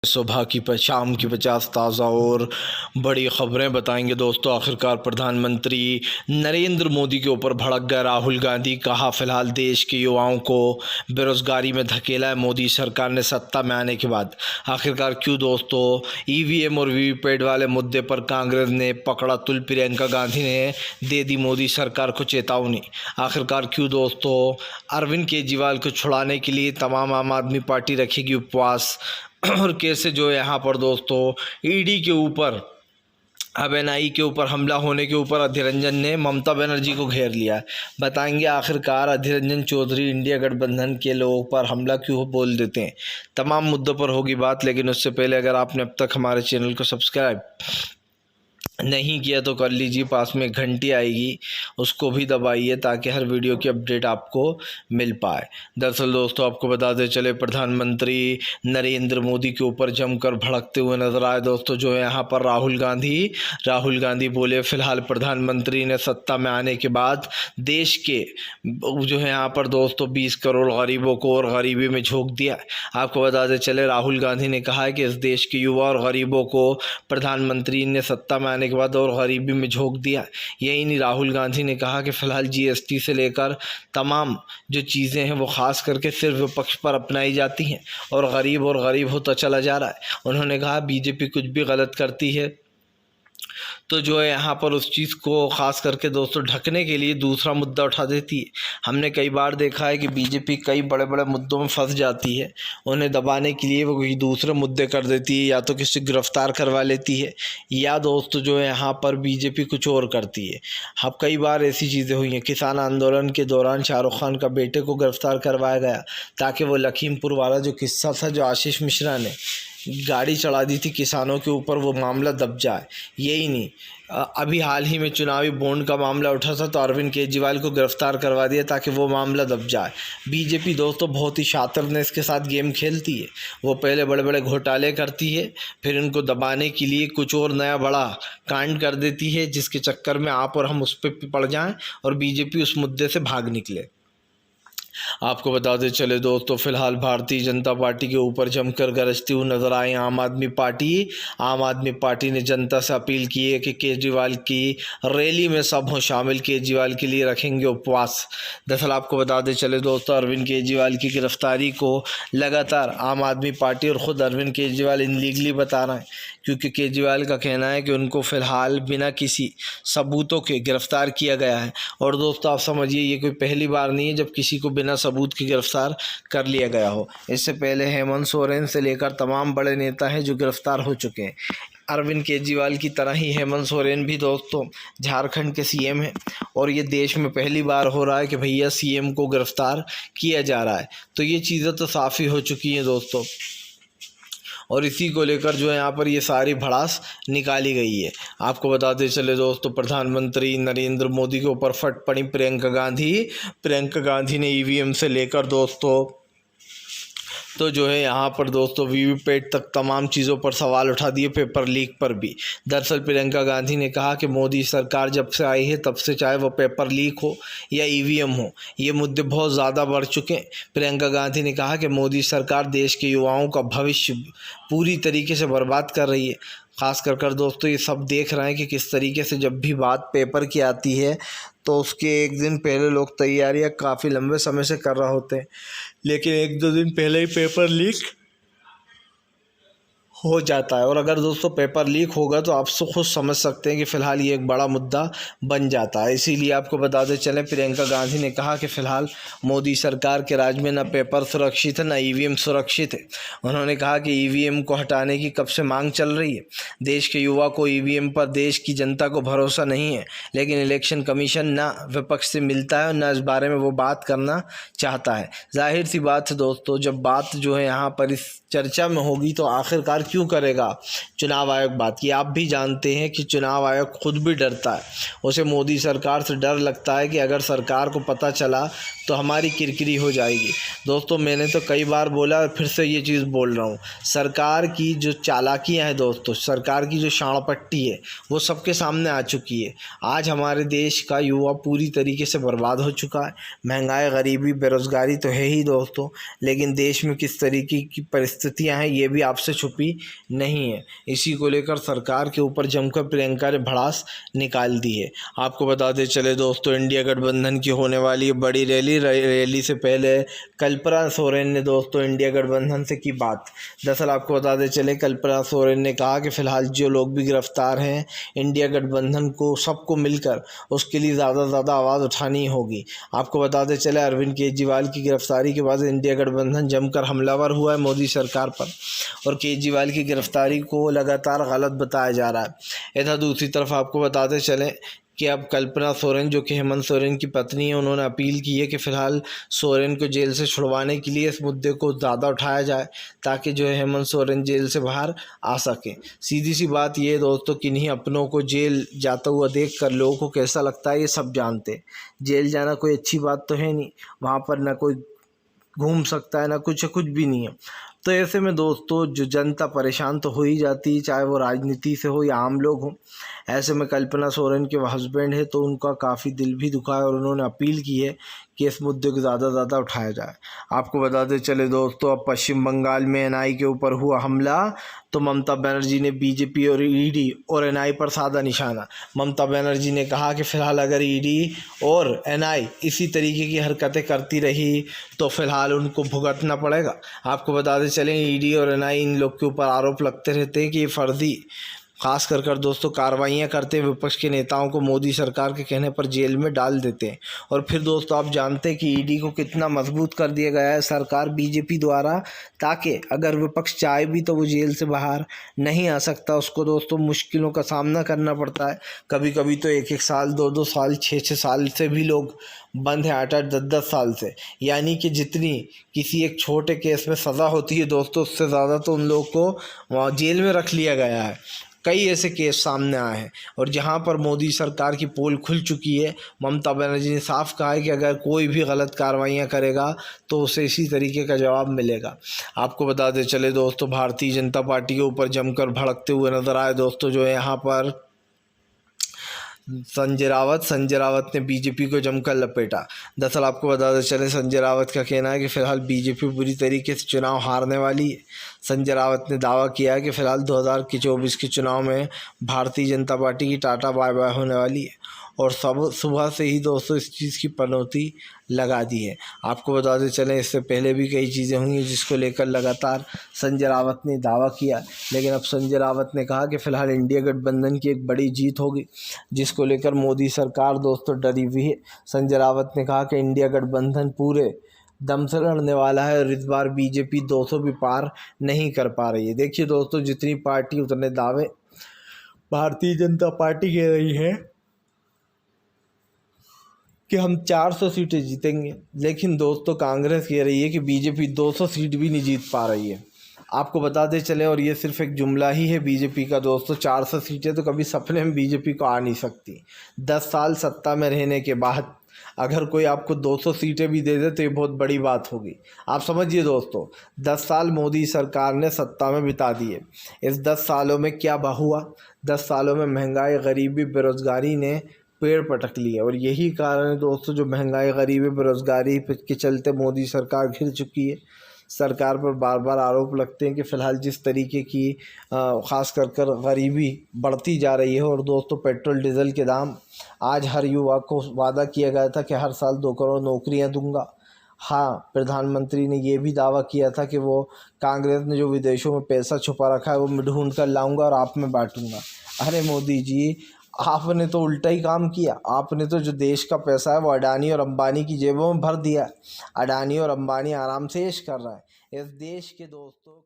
सुबह की शाम की 50 ताज़ा और बड़ी ख़बरें बताएंगे दोस्तों। आखिरकार प्रधानमंत्री नरेंद्र मोदी के ऊपर भड़क गए राहुल गांधी। कहा फ़िलहाल देश के युवाओं को बेरोज़गारी में धकेला है मोदी सरकार ने सत्ता में आने के बाद। आखिरकार क्यों दोस्तों? ईवीएम और वीवीपैट वाले मुद्दे पर कांग्रेस ने पकड़ा तुल। प्रियंका गांधी ने दे दी मोदी सरकार को चेतावनी। आखिरकार क्यों दोस्तों? अरविंद केजरीवाल को छुड़ाने के लिए तमाम आम आदमी पार्टी रखेगी उपवास। और कैसे जो यहाँ पर दोस्तों ईडी के ऊपर, अब एनआई के ऊपर हमला होने के ऊपर अधीर रंजन ने ममता बनर्जी को घेर लिया। बताएंगे आखिरकार अधीर रंजन चौधरी इंडिया गठबंधन के लोगों पर हमला क्यों बोल देते हैं। तमाम मुद्दों पर होगी बात, लेकिन उससे पहले अगर आपने अब तक हमारे चैनल को सब्सक्राइब नहीं किया तो कर लीजिए। पास में घंटी आएगी, उसको भी दबाइए ताकि हर वीडियो की अपडेट आपको मिल पाए। दरअसल दोस्तों आपको बताते चले, प्रधानमंत्री नरेंद्र मोदी के ऊपर जमकर भड़कते हुए नजर आए दोस्तों। जो है यहाँ पर राहुल गांधी बोले फ़िलहाल प्रधानमंत्री ने सत्ता में आने के बाद देश के जो है यहाँ पर दोस्तों 20 करोड़ गरीबों को और गरीबी में झोंक दिया। आपको बताते चले राहुल गांधी ने कहा है कि इस देश के युवा और गरीबों को प्रधानमंत्री ने सत्ता में आने के बाद और गरीबी में झोंक दिया। यही नहीं, राहुल गांधी ने कहा कि फ़िलहाल जीएसटी से लेकर तमाम जो चीज़ें हैं वो ख़ास करके सिर्फ विपक्ष पर अपनाई जाती हैं और गरीब होता चला जा रहा है। उन्होंने कहा बीजेपी कुछ भी गलत करती है तो जो है यहाँ पर उस चीज़ को ख़ास करके दोस्तों ढकने के लिए दूसरा मुद्दा उठा देती है। हमने कई बार देखा है कि बीजेपी कई बड़े बड़े मुद्दों में फंस जाती है, उन्हें दबाने के लिए वो कोई दूसरे मुद्दे कर देती है, या तो किसी गिरफ्तार करवा लेती है, या दोस्तों जो है यहाँ पर बीजेपी कुछ और करती है। अब कई बार ऐसी चीज़ें हुई हैं। किसान आंदोलन के दौरान शाहरुख खान का बेटे को गिरफ्तार करवाया गया ताकि वो लखीमपुर वाला जो किस्सा था, जो आशीष मिश्रा ने गाड़ी चढ़ा दी थी किसानों के ऊपर, वो मामला दब जाए। यही नहीं, अभी हाल ही में चुनावी बॉन्ड का मामला उठा था तो अरविंद केजरीवाल को गिरफ्तार करवा दिया ताकि वो मामला दब जाए। बीजेपी दोस्तों बहुत ही शातिरने के साथ गेम खेलती है। वो पहले बड़े बड़े घोटाले करती है, फिर उनको दबाने के लिए कुछ और नया बड़ा कांड कर देती है, जिसके चक्कर में आप और हम उस पर पड़ जाएं और बीजेपी उस मुद्दे से भाग निकले। आपको बताते चले दोस्तों, फिलहाल भारतीय जनता पार्टी के ऊपर जमकर गरजती हुई नजर आई आम आदमी पार्टी ने जनता से अपील की है कि केजरीवाल की रैली में सब हों शामिल, केजरीवाल के लिए रखेंगे उपवास। दरअसल आपको बताते चले दोस्तों, अरविंद केजरीवाल की गिरफ्तारी को लगातार आम आदमी पार्टी और ख़ुद अरविंद केजरीवाल इनलीगली बता रहे हैं, क्योंकि केजरीवाल का कहना है कि उनको फ़िलहाल बिना किसी सबूतों के गिरफ्तार किया गया है। और दोस्तों आप समझिए, ये कोई पहली बार नहीं है जब किसी को बिना सबूत के गिरफ्तार कर लिया गया हो। इससे पहले हेमंत सोरेन से लेकर तमाम बड़े नेता हैं जो गिरफ्तार हो चुके हैं। अरविंद केजरीवाल की तरह ही हेमंत सोरेन भी दोस्तों झारखंड के सीएम हैं, और ये देश में पहली बार हो रहा है कि भैया सीएम को गिरफ्तार किया जा रहा है। तो ये चीज़ें तो साफ़ ही हो चुकी हैं दोस्तों, और इसी को लेकर जो है यहाँ पर ये सारी भड़ास निकाली गई है। आपको बताते चले दोस्तों, प्रधानमंत्री नरेंद्र मोदी के ऊपर फट पड़ी प्रियंका गांधी ने ईवीएम से लेकर दोस्तों तो जो है यहाँ पर दोस्तों वीवीपैट तक तमाम चीज़ों पर सवाल उठा दिए, पेपर लीक पर भी। दरअसल प्रियंका गांधी ने कहा कि मोदी सरकार जब से आई है तब से चाहे वो पेपर लीक हो या ईवीएम हो, ये मुद्दे बहुत ज़्यादा बढ़ चुके हैं। प्रियंका गांधी ने कहा कि मोदी सरकार देश के युवाओं का भविष्य पूरी तरीके से बर्बाद कर रही है। ख़ास कर दोस्तों ये सब देख रहे हैं कि किस तरीके से जब भी बात पेपर की आती है तो उसके एक दिन पहले लोग तैयारियां काफ़ी लंबे समय से कर रहे होते हैं, लेकिन एक दो दिन पहले ही पेपर लीक हो जाता है। और अगर दोस्तों पेपर लीक होगा तो आप खुद समझ सकते हैं कि फ़िलहाल ये एक बड़ा मुद्दा बन जाता है। इसीलिए आपको बताते चलें, प्रियंका गांधी ने कहा कि फ़िलहाल मोदी सरकार के राज में न पेपर सुरक्षित है न ईवीएम सुरक्षित है। उन्होंने कहा कि ईवीएम को हटाने की कब से मांग चल रही है। देश के युवा को ईवीएम पर देश की जनता को भरोसा नहीं है, लेकिन इलेक्शन कमीशन ना विपक्ष से मिलता है न इस बारे में वो बात करना चाहता है। जाहिर सी बात है दोस्तों, जब बात जो है यहाँ पर इस चर्चा में होगी तो आखिरकार क्यों करेगा चुनाव आयोग बात? ये आप भी जानते हैं कि चुनाव आयोग खुद भी डरता है, उसे मोदी सरकार से डर लगता है कि अगर सरकार को पता चला तो हमारी किरकिरी हो जाएगी। दोस्तों मैंने तो कई बार बोला और फिर से ये चीज़ बोल रहा हूँ, सरकार की जो चालाकियाँ हैं दोस्तों, सरकार की जो शाणपट्टी है वो सबके सामने आ चुकी है। आज हमारे देश का युवा पूरी तरीके से बर्बाद हो चुका है। महंगाई, गरीबी, बेरोज़गारी तो है ही दोस्तों, लेकिन देश में किस तरीके की परिस्थितियाँ हैं ये भी आपसे छुपी नहीं है। इसी को लेकर सरकार के ऊपर जमकर प्रियंका ने भड़ास निकाल दी है। आपको बताते चले दोस्तों, इंडिया गठबंधन की होने वाली बड़ी रैली से पहले कल्पना सोरेन ने दोस्तों इंडिया गठबंधन से की बात। दरअसल आपको बताते चले, कल्पना सोरेन ने कहा कि फ़िलहाल जो लोग भी गिरफ्तार हैं, इंडिया गठबंधन को सबको मिलकर उसके लिए ज़्यादा से ज़्यादा आवाज़ उठानी होगी। आपको बताते चले, अरविंद केजरीवाल की गिरफ्तारी के बाद इंडिया गठबंधन जमकर हमलावर हुआ है मोदी सरकार पर, और केजरीवाल की गिरफ्तारी को लगातार गलत बताया जा रहा है। इधर दूसरी तरफ आपको बताते चलें कि अब कल्पना सोरेन, जो कि हेमंत सोरेन की पत्नी है, उन्होंने अपील की है कि फ़िलहाल सोरेन को जेल से छुड़वाने के लिए इस मुद्दे को ज़्यादा उठाया जाए ताकि जो है हेमंत सोरेन जेल से बाहर आ सकें। सीधी सी बात ये है दोस्तों, किन्हीं अपनों को जेल जाता हुआ देख कर लोगों को कैसा लगता है ये सब जानते हैं। जेल जाना कोई अच्छी बात तो है नहीं, वहाँ पर ना कोई घूम सकता है ना कुछ भी नहीं है। तो ऐसे में दोस्तों जो जनता परेशान तो हो ही जाती है, चाहे वो राजनीति से हो या आम लोग हों। ऐसे में कल्पना सोरेन के हस्बैंड है तो उनका काफ़ी दिल भी दुखा है और उन्होंने अपील की है कि इस मुद्दे को ज़्यादा से ज़्यादा उठाया जाए। आपको बताते चले दोस्तों, अब पश्चिम बंगाल में एनआई के ऊपर हुआ हमला तो ममता बनर्जी ने बीजेपी और ईडी और एनआई पर साधा निशाना। ममता बनर्जी ने कहा कि फ़िलहाल अगर ईडी और एनआई इसी तरीके की हरकतें करती रही तो फ़िलहाल उनको भुगतना पड़ेगा। आपको बताते चलें, ईडी और एनआई इन लोग के ऊपर आरोप लगते रहते हैं कि ये फर्जी खास कर दोस्तों कार्रवाइयाँ करते विपक्ष के नेताओं को मोदी सरकार के कहने पर जेल में डाल देते हैं। और फिर दोस्तों आप जानते हैं कि ईडी को कितना मजबूत कर दिया गया है सरकार बीजेपी द्वारा, ताकि अगर विपक्ष चाहे भी तो वो जेल से बाहर नहीं आ सकता। उसको दोस्तों मुश्किलों का सामना करना पड़ता है, कभी कभी तो 1-1 साल, 2-2 साल, 6-6 साल से भी लोग बंद है, 8-8, 10-10 साल से। यानी कि जितनी किसी एक छोटे केस में सज़ा होती है दोस्तों, उससे ज़्यादा तो उन लोगों को वहाँ जेल में रख लिया गया है। कई ऐसे केस सामने आए हैं और जहां पर मोदी सरकार की पोल खुल चुकी है। ममता बनर्जी ने साफ कहा है कि अगर कोई भी गलत कार्रवाइयां करेगा तो उसे इसी तरीके का जवाब मिलेगा। आपको बताते चले दोस्तों, भारतीय जनता पार्टी के ऊपर जमकर भड़कते हुए नजर आए दोस्तों जो है यहाँ पर संजय रावत ने बीजेपी को जमकर लपेटा। दरअसल आपको बताते चले, संजय रावत का कहना है कि फ़िलहाल बीजेपी बुरी तरीके से चुनाव हारने वाली है। संजय रावत ने दावा किया है कि फ़िलहाल 2024 के चुनाव में भारतीय जनता पार्टी की टाटा बाय बाय होने वाली है और सब सुबह से ही दोस्तों इस चीज़ की पनौती लगा दी है। आपको बताते चलें, इससे पहले भी कई चीज़ें हुई जिसको लेकर लगातार संजय रावत ने दावा किया, लेकिन अब संजय रावत ने कहा कि फ़िलहाल इंडिया गठबंधन की एक बड़ी जीत होगी जिसको लेकर मोदी सरकार दोस्तों डरी हुई है। संजय रावत ने कहा कि इंडिया गठबंधन पूरे दम से लड़ने वाला है और इस बार बीजेपी 200 भी पार नहीं कर पा रही है। देखिए दोस्तों, जितनी पार्टी उतने दावे भारतीय जनता पार्टी कह रही है कि हम 400 सीटें जीतेंगे, लेकिन दोस्तों कांग्रेस कह रही है कि बीजेपी 200 सीट भी नहीं जीत पा रही है। आपको बताते चले, और ये सिर्फ एक जुमला ही है बीजेपी का दोस्तों, 400 सीटें तो कभी सपने में बीजेपी को आ नहीं सकती। 10 साल सत्ता में रहने के बाद अगर कोई आपको 200 सीटें भी दे दे तो ये बहुत बड़ी बात होगी। आप समझिए दोस्तों, 10 साल मोदी सरकार ने सत्ता में बिता दिए। इस 10 सालों में क्या हुआ? 10 सालों में महंगाई, गरीबी, बेरोज़गारी ने पेड़ पटक लिए और यही कारण है दोस्तों जो महंगाई, गरीबी, बेरोज़गारी के चलते मोदी सरकार घिर चुकी है। सरकार पर बार बार आरोप लगते हैं कि फ़िलहाल जिस तरीके की ख़ास कर गरीबी बढ़ती जा रही है और दोस्तों पेट्रोल डीजल के दाम, आज हर युवा को वादा किया गया था कि हर साल 2 करोड़ नौकरियां दूंगा। हाँ, प्रधानमंत्री ने ये भी दावा किया था कि वो कांग्रेस ने जो विदेशों में पैसा छुपा रखा है वो मैं ढूंढ कर लाऊंगा और आप में बांटूंगा। अरे मोदी जी, आपने तो उल्टा ही काम किया। आपने तो जो देश का पैसा है वो अडानी और अंबानी की जेबों में भर दिया। अडानी और अंबानी आराम से ऐश कर रहा है। इस देश के दोस्तों